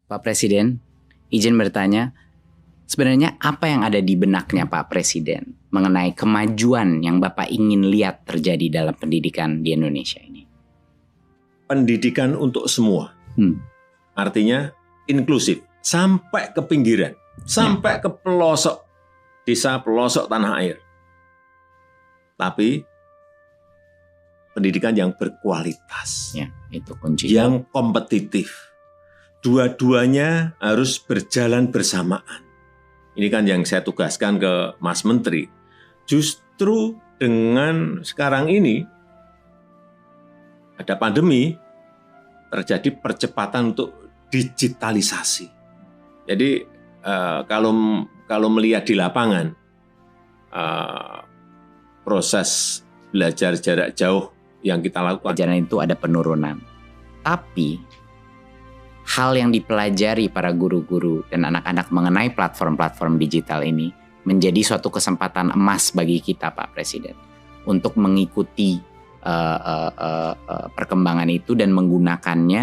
Pak Presiden, izin bertanya, sebenarnya apa yang ada di benaknya Pak Presiden mengenai kemajuan yang Bapak ingin lihat terjadi dalam pendidikan di Indonesia ini? Pendidikan untuk semua. Artinya inklusif, sampai ke pinggiran, sampai ke pelosok desa, pelosok tanah air. Tapi pendidikan yang berkualitas, Ya, itu kunci. yang kompetitif. Dua-duanya harus berjalan bersamaan. Ini kan yang saya tugaskan ke Mas Menteri. Justru dengan sekarang ini ada pandemi, terjadi percepatan untuk digitalisasi. Jadi kalau melihat di lapangan, proses belajar jarak jauh yang kita lakukan, Pelajaran itu ada penurunan. Tapi hal yang dipelajari para guru-guru dan anak-anak mengenai platform-platform digital ini menjadi suatu kesempatan emas bagi kita, Pak Presiden, untuk mengikuti perkembangan itu dan menggunakannya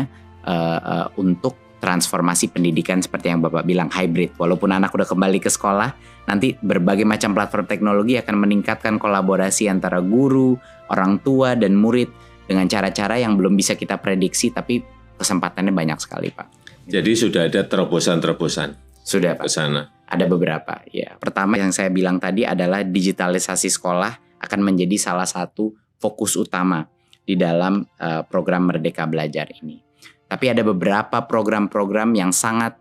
untuk transformasi pendidikan seperti yang Bapak bilang, hybrid. Walaupun anak udah kembali ke sekolah, nanti berbagai macam platform teknologi akan meningkatkan kolaborasi antara guru, orang tua, dan murid dengan cara-cara yang belum bisa kita prediksi, tapi kesempatannya banyak sekali, Pak. Jadi sudah ada terobosan-terobosan Sudah, ke Pak. sana. Ada beberapa. Ya. Pertama yang saya bilang tadi adalah digitalisasi sekolah akan menjadi salah satu fokus utama di dalam program Merdeka Belajar ini. Tapi ada beberapa program-program yang sangat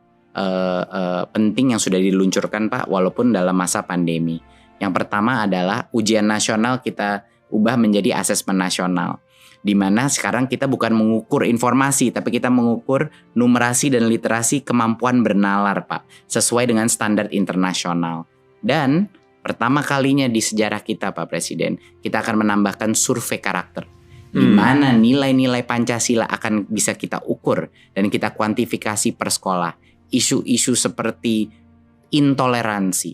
penting yang sudah diluncurkan, Pak, walaupun dalam masa pandemi. Yang pertama adalah ujian nasional kita ubah menjadi asesmen nasional, di mana sekarang kita bukan mengukur informasi, tapi kita mengukur numerasi dan literasi kemampuan bernalar, Pak, sesuai dengan standar internasional. Dan pertama kalinya di sejarah kita, Pak Presiden, kita akan menambahkan survei karakter, di mana nilai-nilai Pancasila akan bisa kita ukur dan kita kuantifikasi per sekolah. Isu-isu seperti intoleransi,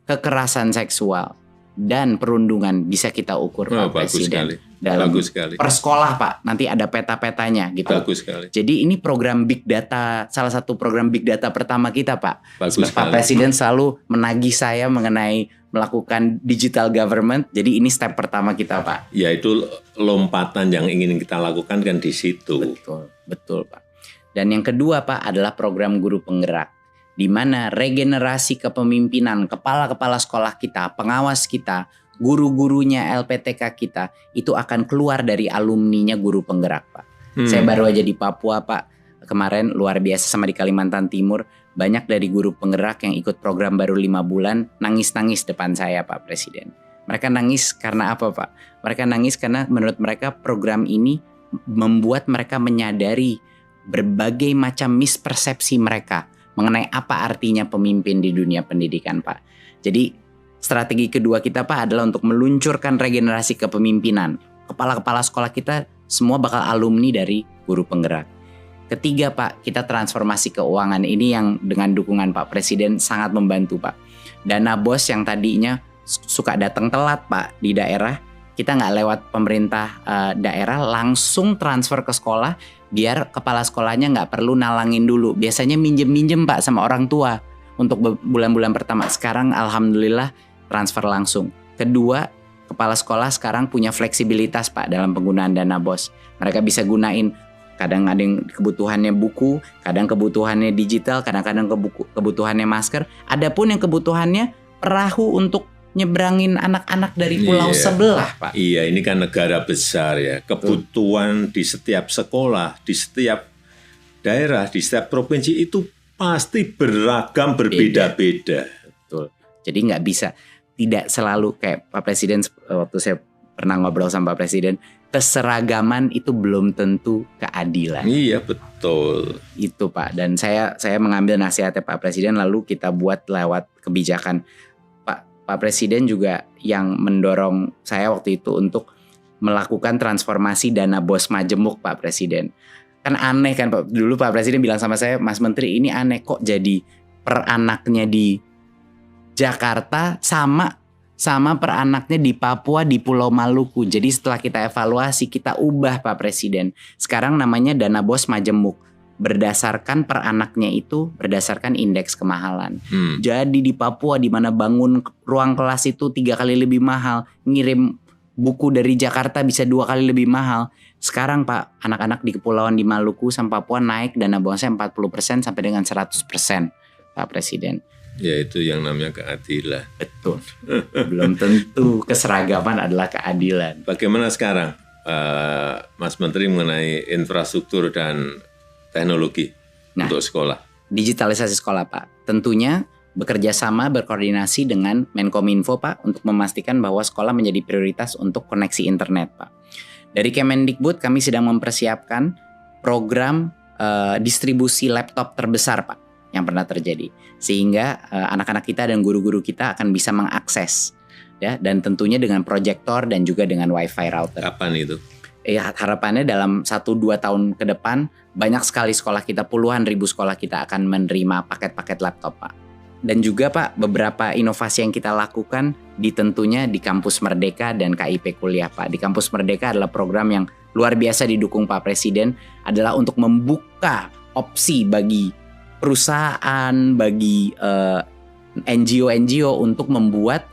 kekerasan seksual, dan perundungan bisa kita ukur, Pak Presiden. Bagus sekali. Per sekolah, Pak, nanti ada peta-petanya gitu. Bagus sekali. Jadi ini program Big Data, salah satu program Big Data pertama kita, Pak. Bagus Pak Presiden selalu menagih saya mengenai melakukan digital government. Jadi ini step pertama kita, Pak. Yaitu lompatan yang ingin kita lakukan kan di situ. Betul, Pak. Dan yang kedua, Pak, adalah program guru penggerak, di mana regenerasi kepemimpinan kepala-kepala sekolah kita, pengawas kita, guru-gurunya LPTK kita itu akan keluar dari alumninya guru penggerak, Pak. Saya baru aja di Papua, Pak. Kemarin luar biasa, sama di Kalimantan Timur. Banyak dari guru penggerak yang ikut program baru 5 bulan nangis-nangis depan saya, Pak Presiden. Mereka nangis karena apa, Pak? Mereka nangis karena menurut mereka program ini membuat mereka menyadari berbagai macam mispersepsi mereka mengenai apa artinya pemimpin di dunia pendidikan, Pak. Jadi strategi kedua kita, Pak, adalah untuk meluncurkan regenerasi kepemimpinan. Kepala-kepala sekolah kita semua bakal alumni dari guru penggerak. Ketiga, Pak, kita transformasi keuangan. Ini yang dengan dukungan Pak Presiden sangat membantu, Pak. Dana BOS yang tadinya suka datang telat, Pak, di daerah, kita nggak lewat pemerintah daerah, langsung transfer ke sekolah, biar kepala sekolahnya nggak perlu nalangin dulu. Biasanya minjem-minjem, Pak, sama orang tua untuk bulan-bulan pertama. Sekarang alhamdulillah transfer langsung. Kedua, kepala sekolah sekarang punya fleksibilitas, Pak, dalam penggunaan dana BOS. Mereka bisa gunain, kadang ada yang kebutuhannya buku, kadang kebutuhannya digital, kadang-kadang kebutuhannya masker. Adapun yang kebutuhannya perahu untuk nyebrangin anak-anak dari pulau sebelah, Pak. Iya, ini kan negara besar ya. Kebutuhan di setiap sekolah, di setiap daerah, di setiap provinsi itu pasti beragam, berbeda-beda. Betul. Jadi nggak bisa, tidak selalu kayak Pak Presiden, waktu saya pernah ngobrol sama Pak Presiden, keseragaman itu belum tentu keadilan. Iya, betul. Itu, Pak. Dan saya mengambil nasihatnya Pak Presiden, lalu kita buat lewat kebijakan. Pak Presiden juga yang mendorong saya waktu itu untuk melakukan transformasi dana BOS Majemuk, Pak Presiden. Kan aneh kan, Pak. Dulu Pak Presiden bilang sama saya, Mas Menteri, ini aneh kok jadi per anaknya di Jakarta sama per anaknya di Papua, di Pulau Maluku. Jadi setelah kita evaluasi, kita ubah, Pak Presiden. Sekarang namanya dana BOS Majemuk. berdasarkan per anaknya itu berdasarkan indeks kemahalan. Hmm. Jadi di Papua di mana bangun ruang kelas itu 3 kali lebih mahal, ngirim buku dari Jakarta bisa 2 kali lebih mahal. Sekarang Pak, anak-anak di kepulauan di Maluku sama Papua naik dana bonsai 40% sampai dengan 100%, Pak Presiden. Ya itu yang namanya keadilan. Betul. Belum tentu keseragaman adalah keadilan. Bagaimana sekarang Mas Menteri mengenai infrastruktur dan teknologi untuk sekolah? Digitalisasi sekolah Pak, tentunya bekerja sama berkoordinasi dengan Menkominfo Pak untuk memastikan bahwa sekolah menjadi prioritas untuk koneksi internet Pak. Dari Kemendikbud kami sedang mempersiapkan program distribusi laptop terbesar Pak yang pernah terjadi, sehingga anak-anak kita dan guru-guru kita akan bisa mengakses ya, dan tentunya dengan proyektor dan juga dengan wifi router. Kapan itu? Harapannya dalam 1-2 tahun ke depan banyak sekali sekolah kita, puluhan ribu sekolah kita akan menerima paket-paket laptop Pak. Dan juga Pak, beberapa inovasi yang kita lakukan tentunya di Kampus Merdeka dan KIP Kuliah Pak. Di Kampus Merdeka adalah program yang luar biasa didukung Pak Presiden, adalah untuk membuka opsi bagi perusahaan, bagi NGO-NGO untuk membuat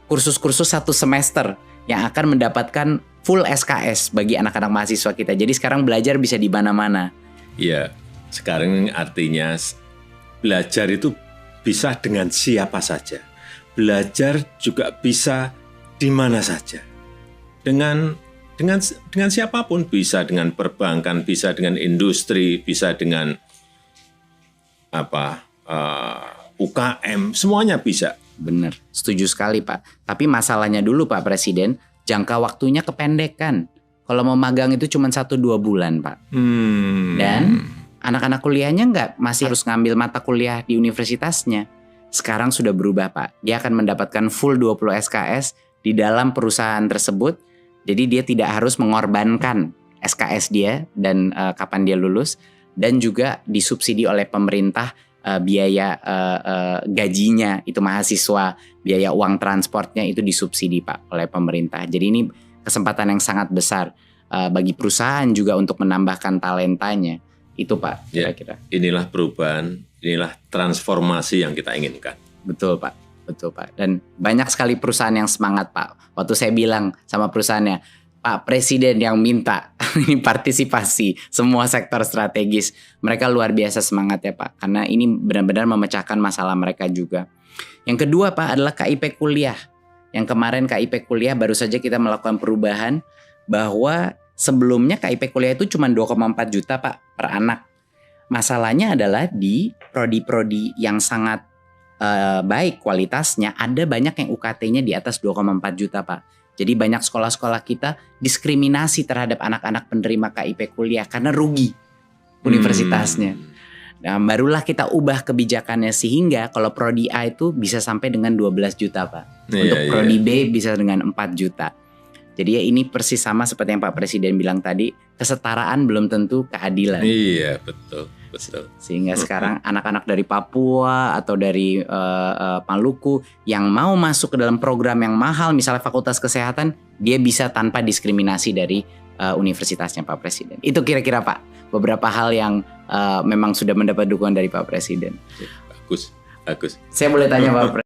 kursus-kursus 1 semester yang akan mendapatkan full SKS bagi anak-anak mahasiswa kita. Jadi sekarang belajar bisa di mana-mana. Iya, sekarang artinya belajar itu bisa dengan siapa saja. Belajar juga bisa di mana saja. Dengan siapapun, bisa dengan perbankan, bisa dengan industri, bisa dengan UKM, semuanya bisa. Benar, setuju sekali Pak. Tapi masalahnya dulu Pak Presiden, jangka waktunya kependekan. Kalau mau magang itu cuma 1-2 bulan Pak. Dan anak-anak kuliahnya masih harus ngambil mata kuliah di universitasnya. Sekarang sudah berubah Pak. Dia akan mendapatkan full 20 SKS di dalam perusahaan tersebut. Jadi dia tidak harus mengorbankan SKS dia dan kapan dia lulus. Dan juga disubsidi oleh pemerintah biaya gajinya itu mahasiswa, biaya uang transportnya itu disubsidi Pak oleh pemerintah. Jadi ini kesempatan yang sangat besar bagi perusahaan juga untuk menambahkan talentanya. Itu Pak kira-kira. Ya, inilah perubahan, inilah transformasi yang kita inginkan. Betul Pak, betul Pak. Dan banyak sekali perusahaan yang semangat Pak. Waktu saya bilang sama perusahaannya, Pak Presiden yang minta ini partisipasi semua sektor strategis. Mereka luar biasa semangat ya Pak, karena ini benar-benar memecahkan masalah mereka juga. Yang kedua Pak adalah KIP Kuliah. Yang kemarin KIP Kuliah baru saja kita melakukan perubahan bahwa sebelumnya KIP Kuliah itu cuma 2,4 juta Pak per anak. Masalahnya adalah di prodi-prodi yang sangat baik kualitasnya, ada banyak yang UKT-nya di atas 2,4 juta Pak. Jadi banyak sekolah-sekolah kita diskriminasi terhadap anak-anak penerima KIP Kuliah karena rugi universitasnya. Nah, barulah kita ubah kebijakannya sehingga kalau prodi A itu bisa sampai dengan 12 juta Pak. Untuk prodi B bisa dengan 4 juta. Jadi ya ini persis sama seperti yang Pak Presiden bilang tadi, kesetaraan belum tentu keadilan. Iya, betul. Sehingga sekarang anak-anak dari Papua atau dari Maluku yang mau masuk ke dalam program yang mahal, misalnya Fakultas Kesehatan, dia bisa tanpa diskriminasi dari universitasnya Pak Presiden. Itu kira-kira Pak, beberapa hal yang memang sudah mendapat dukungan dari Pak Presiden. Bagus. Saya boleh tanya Pak Presiden?